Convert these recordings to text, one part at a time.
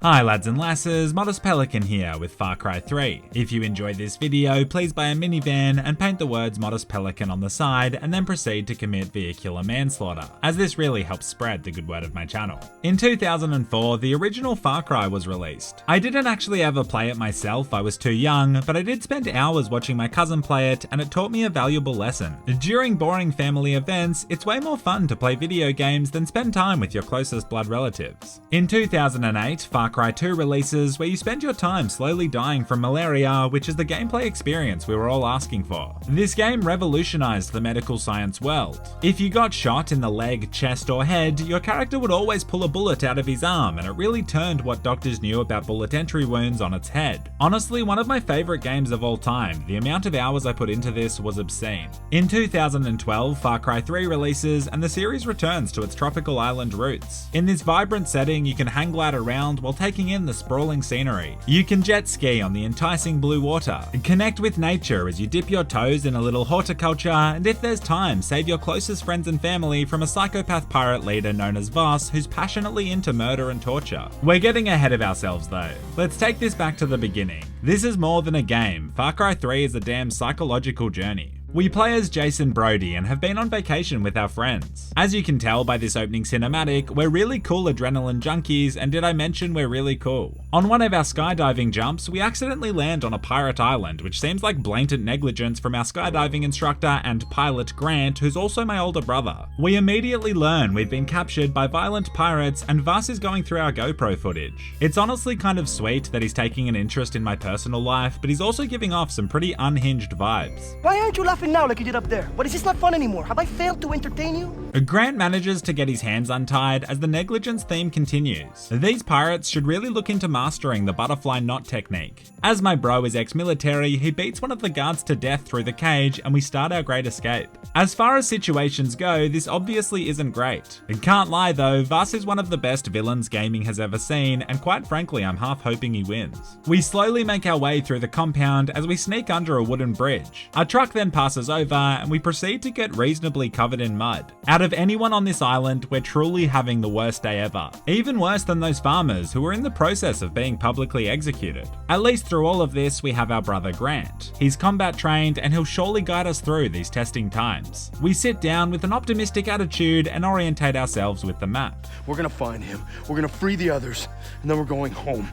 Hi lads and lasses, Modest Pelican here with Far Cry 3. If you enjoyed this video, please buy a minivan and paint the words Modest Pelican on the side and then proceed to commit vehicular manslaughter, as this really helps spread the good word of my channel. In 2004, the original Far Cry was released. I didn't actually ever play it myself, I was too young, but I did spend hours watching my cousin play it and it taught me a valuable lesson. During boring family events, it's way more fun to play video games than spend time with your closest blood relatives. In 2008, Far Cry 2 releases where you spend your time slowly dying from malaria, which is the gameplay experience we were all asking for. This game revolutionized the medical science world. If you got shot in the leg, chest or head, your character would always pull a bullet out of his arm, and it really turned what doctors knew about bullet entry wounds on its head. Honestly, one of my favorite games of all time. The amount of hours I put into this was obscene. In 2012, Far Cry 3 releases and the series returns to its tropical island roots. In this vibrant setting, you can hang glide around while taking in the sprawling scenery. You can jet ski on the enticing blue water, connect with nature as you dip your toes in a little horticulture, and if there's time, save your closest friends and family from a psychopath pirate leader known as Vaas who's passionately into murder and torture. We're getting ahead of ourselves though. Let's take this back to the beginning. This is more than a game. Far Cry 3 is a damn psychological journey. We play as Jason Brody and have been on vacation with our friends. As you can tell by this opening cinematic, we're really cool adrenaline junkies, and did I mention we're really cool? On one of our skydiving jumps, we accidentally land on a pirate island, which seems like blatant negligence from our skydiving instructor and pilot Grant, who's also my older brother. We immediately learn we've been captured by violent pirates and Vaas is going through our GoPro footage. It's honestly kind of sweet that he's taking an interest in my personal life, but he's also giving off some pretty unhinged vibes. Why aren't you laughing now like you did up there? What, is this not fun anymore? Have I failed to entertain you? Grant manages to get his hands untied as the negligence theme continues. These pirates should really look into mastering the butterfly knot technique. As my bro is ex-military, he beats one of the guards to death through the cage and we start our great escape. As far as situations go, this obviously isn't great. Can't lie though, Vaas is one of the best villains gaming has ever seen, and quite frankly I'm half hoping he wins. We slowly make our way through the compound as we sneak under a wooden bridge. Our truck then passes over and we proceed to get reasonably covered in mud. Out of anyone on this island, we're truly having the worst day ever. Even worse than those farmers who were in the process of being publicly executed. At least through all of this, we have our brother Grant. He's combat trained and he'll surely guide us through these testing times. We sit down with an optimistic attitude and orientate ourselves with the map. We're gonna find him, we're gonna free the others, and then we're going home.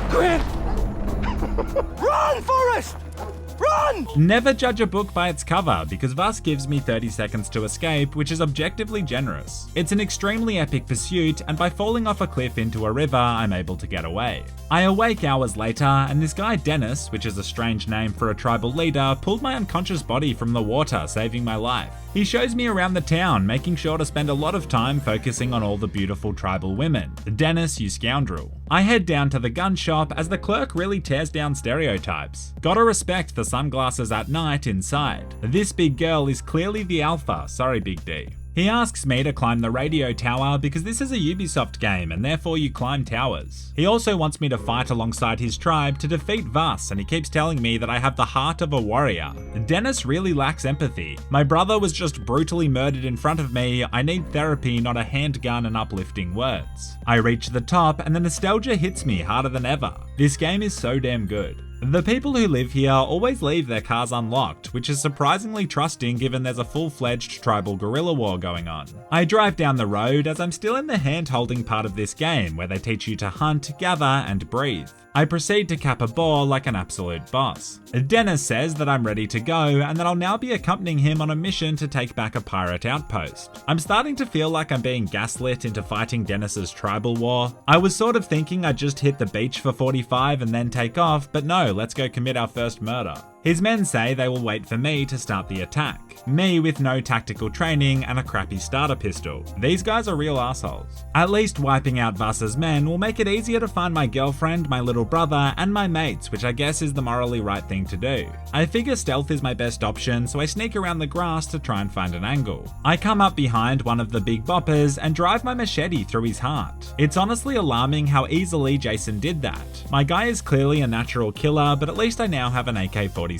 Grant! Run, Forrest! Run! Never judge a book by its cover, because Vaas gives me 30 seconds to escape, which is objectively generous. It's an extremely epic pursuit, and by falling off a cliff into a river, I'm able to get away. I awake hours later, and this guy Dennis, which is a strange name for a tribal leader, pulled my unconscious body from the water, saving my life. He shows me around the town, making sure to spend a lot of time focusing on all the beautiful tribal women. Dennis, you scoundrel. I head down to the gun shop as the clerk really tears down stereotypes. Gotta respect the sunglasses at night inside. This big girl is clearly the alpha, sorry Big D. He asks me to climb the radio tower because this is a Ubisoft game and therefore you climb towers. He also wants me to fight alongside his tribe to defeat Vaas, and he keeps telling me that I have the heart of a warrior. Dennis really lacks empathy. My brother was just brutally murdered in front of me. I need therapy, not a handgun and uplifting words. I reach the top and the nostalgia hits me harder than ever. This game is so damn good. The people who live here always leave their cars unlocked, which is surprisingly trusting given there's a full-fledged tribal guerrilla war going on. I drive down the road as I'm still in the hand-holding part of this game where they teach you to hunt, gather, and breathe. I proceed to cap a boar like an absolute boss. Dennis says that I'm ready to go and that I'll now be accompanying him on a mission to take back a pirate outpost. I'm starting to feel like I'm being gaslit into fighting Dennis's tribal war. I was sort of thinking I'd just hit the beach for 45 and then take off, but no, let's go commit our first murder. His men say they will wait for me to start the attack. Me with no tactical training and a crappy starter pistol. These guys are real assholes. At least wiping out Vaas's men will make it easier to find my girlfriend, my little brother, and my mates, which I guess is the morally right thing to do. I figure stealth is my best option, so I sneak around the grass to try and find an angle. I come up behind one of the big boppers and drive my machete through his heart. It's honestly alarming how easily Jason did that. My guy is clearly a natural killer, but at least I now have an AK-47.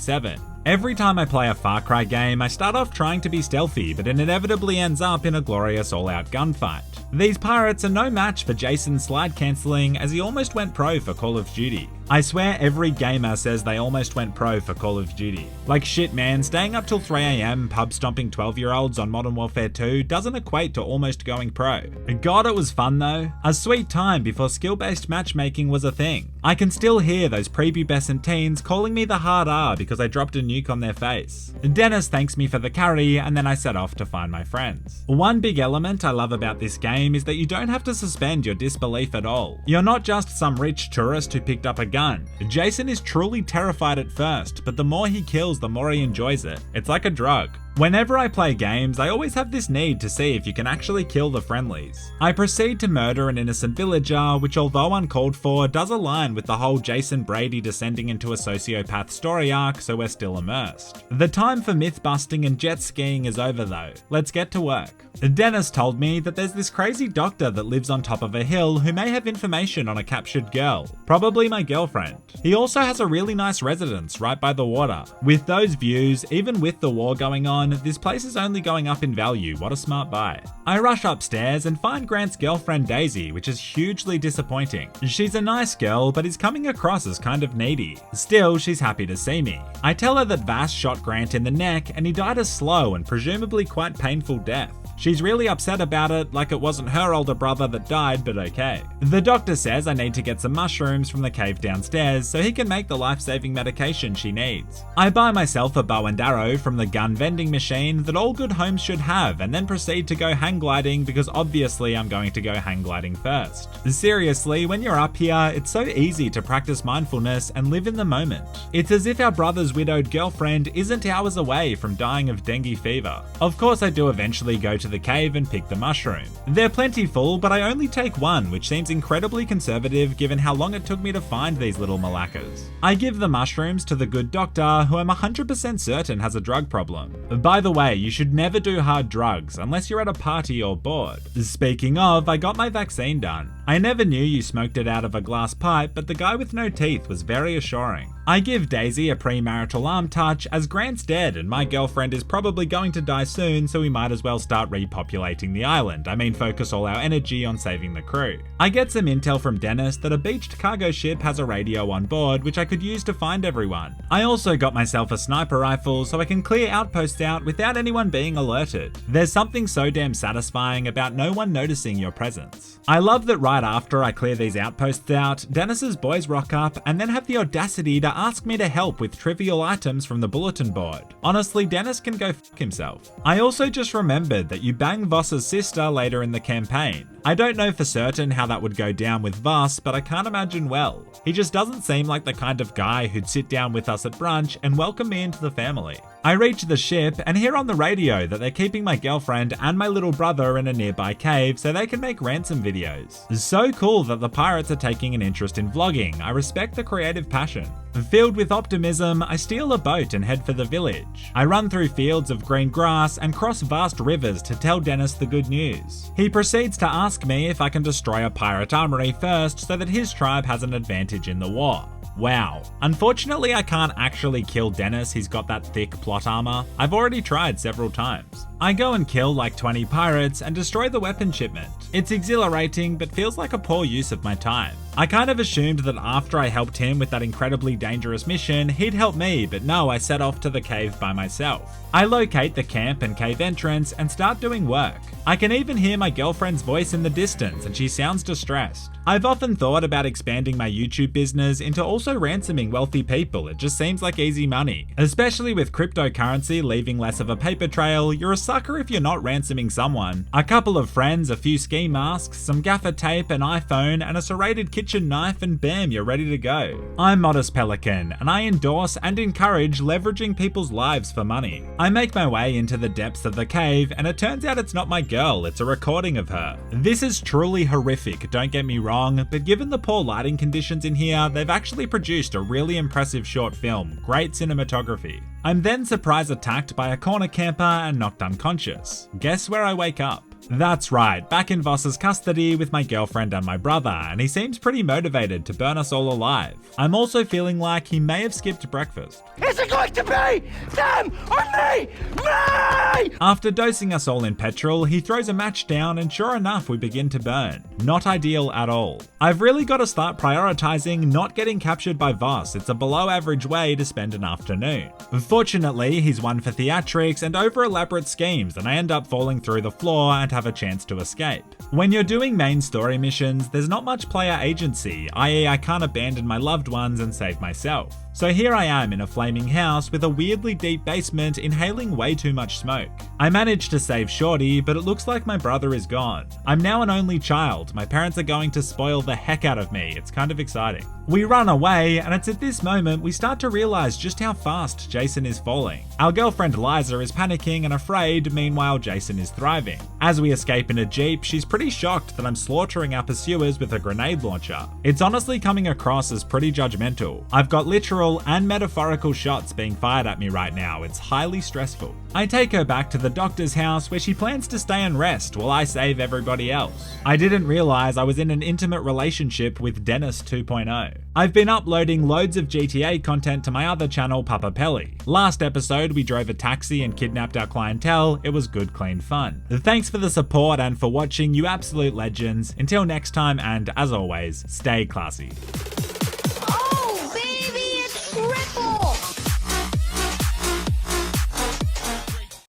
Every time I play a Far Cry game, I start off trying to be stealthy, but it inevitably ends up in a glorious all-out gunfight. These pirates are no match for Jason's slide cancelling, as he almost went pro for Call of Duty. I swear every gamer says they almost went pro for Call of Duty. Like shit man, staying up till 3 AM pub stomping 12-year-olds on Modern Warfare 2 doesn't equate to almost going pro. God, it was fun though. A sweet time before skill-based matchmaking was a thing. I can still hear those prepubescent teens calling me the hard R because I dropped a nuke on their face. Dennis thanks me for the carry, and then I set off to find my friends. One big element I love about this game is that you don't have to suspend your disbelief at all. You're not just some rich tourist who picked up a gun. Jason is truly terrified at first, but the more he kills, the more he enjoys it. It's like a drug. Whenever I play games, I always have this need to see if you can actually kill the friendlies. I proceed to murder an innocent villager, which although uncalled for, does align with the whole Jason Brady descending into a sociopath story arc, so we're still immersed. The time for myth busting and jet skiing is over though. Let's get to work. Dennis told me that there's this crazy doctor that lives on top of a hill who may have information on a captured girl, probably my girlfriend. He also has a really nice residence right by the water. With those views, even with the war going on, this place is only going up in value. What a smart buy. I rush upstairs and find Grant's girlfriend Daisy, which is hugely disappointing. She's a nice girl, but is coming across as kind of needy. Still, she's happy to see me. I tell her that Vaas shot Grant in the neck and he died a slow and presumably quite painful death. She's really upset about it, like it wasn't her older brother that died, but okay. The doctor says I need to get some mushrooms from the cave downstairs so he can make the life-saving medication she needs. I buy myself a bow and arrow from the gun vending machine that all good homes should have, and then proceed to go hang gliding because obviously I'm going to go hang gliding first. Seriously, when you're up here, it's so easy to practice mindfulness and live in the moment. It's as if our brother's widowed girlfriend isn't hours away from dying of dengue fever. Of course I do eventually go to the cave and pick the mushroom. They're plentiful, but I only take one, which seems incredibly conservative given how long it took me to find these little malakas. I give the mushrooms to the good doctor, who I'm 100% certain has a drug problem. By the way, you should never do hard drugs unless you're at a party or bored. Speaking of, I got my vaccine done. I never knew you smoked it out of a glass pipe, but the guy with no teeth was very assuring. I give Daisy a premarital arm touch as Grant's dead and my girlfriend is probably going to die soon, so we might as well start repopulating the island. I mean, focus all our energy on saving the crew. I get some intel from Dennis that a beached cargo ship has a radio on board, which I could use to find everyone. I also got myself a sniper rifle so I can clear outposts out without anyone being alerted. There's something so damn satisfying about no one noticing your presence. I love that right after I clear these outposts out, Dennis's boys rock up and then have the audacity to ask me to help with trivial items from the bulletin board. Honestly, Dennis can go f*** himself. I also just remembered that you bang Vaas's sister later in the campaign. I don't know for certain how that would go down with Vaas, but I can't imagine well. He just doesn't seem like the kind of guy who'd sit down with us at brunch and welcome me into the family. I reach the ship and hear on the radio that they're keeping my girlfriend and my little brother in a nearby cave so they can make ransom videos. So cool that the pirates are taking an interest in vlogging. I respect the creative passion. Filled with optimism, I steal a boat and head for the village. I run through fields of green grass and cross vast rivers to tell Dennis the good news. He proceeds to ask me if I can destroy a pirate armory first so that his tribe has an advantage in the war. Wow. Unfortunately, I can't actually kill Dennis, he's got that thick plot armor. I've already tried several times. I go and kill like 20 pirates and destroy the weapon shipment. It's exhilarating, but feels like a poor use of my time. I kind of assumed that after I helped him with that incredibly dangerous mission, he'd help me, but no, I set off to the cave by myself. I locate the camp and cave entrance and start doing work. I can even hear my girlfriend's voice in the distance and she sounds distressed. I've often thought about expanding my YouTube business into also ransoming wealthy people. It just seems like easy money. Especially with cryptocurrency leaving less of a paper trail, you're a sucker if you're not ransoming someone. A couple of friends, a few ski masks, some gaffer tape, an iPhone, and a serrated kitchen knife, and bam, you're ready to go. I'm Modest Pelican, and I endorse and encourage leveraging people's lives for money. I make my way into the depths of the cave, and it turns out it's not my girl, it's a recording of her. This is truly horrific, don't get me wrong, but given the poor lighting conditions in here, they've actually produced a really impressive short film. Great cinematography. I'm then surprise attacked by a corner camper and knocked unconscious. Guess where I wake up? That's right, back in Vaas's custody with my girlfriend and my brother, and he seems pretty motivated to burn us all alive. I'm also feeling like he may have skipped breakfast. Is it going to be them or me? Me! After dosing us all in petrol, he throws a match down and sure enough we begin to burn. Not ideal at all. I've really got to start prioritizing not getting captured by Vaas. It's a below average way to spend an afternoon. Fortunately, he's one for theatrics and over elaborate schemes, and I end up falling through the floor and have a chance to escape. When you're doing main story missions, there's not much player agency, i.e. I can't abandon my loved ones and save myself. So here I am in a flaming house with a weirdly deep basement inhaling way too much smoke. I managed to save Shorty, but it looks like my brother is gone. I'm now an only child. My parents are going to spoil the heck out of me. It's kind of exciting. We run away, and it's at this moment we start to realize just how fast Jason is falling. Our girlfriend Liza is panicking and afraid, meanwhile Jason is thriving. As we escape in a jeep, she's pretty shocked that I'm slaughtering our pursuers with a grenade launcher. It's honestly coming across as pretty judgmental. I've got literal and metaphorical shots being fired at me right now. It's highly stressful. I take her back to the doctor's house where she plans to stay and rest while I save everybody else. I didn't realize I was in an intimate relationship with Dennis 2.0. I've been uploading loads of GTA content to my other channel, Papa Peli. Last episode, we drove a taxi and kidnapped our clientele. It was good, clean fun. Thanks for the support and for watching, you absolute legends. Until next time, and as always, stay classy.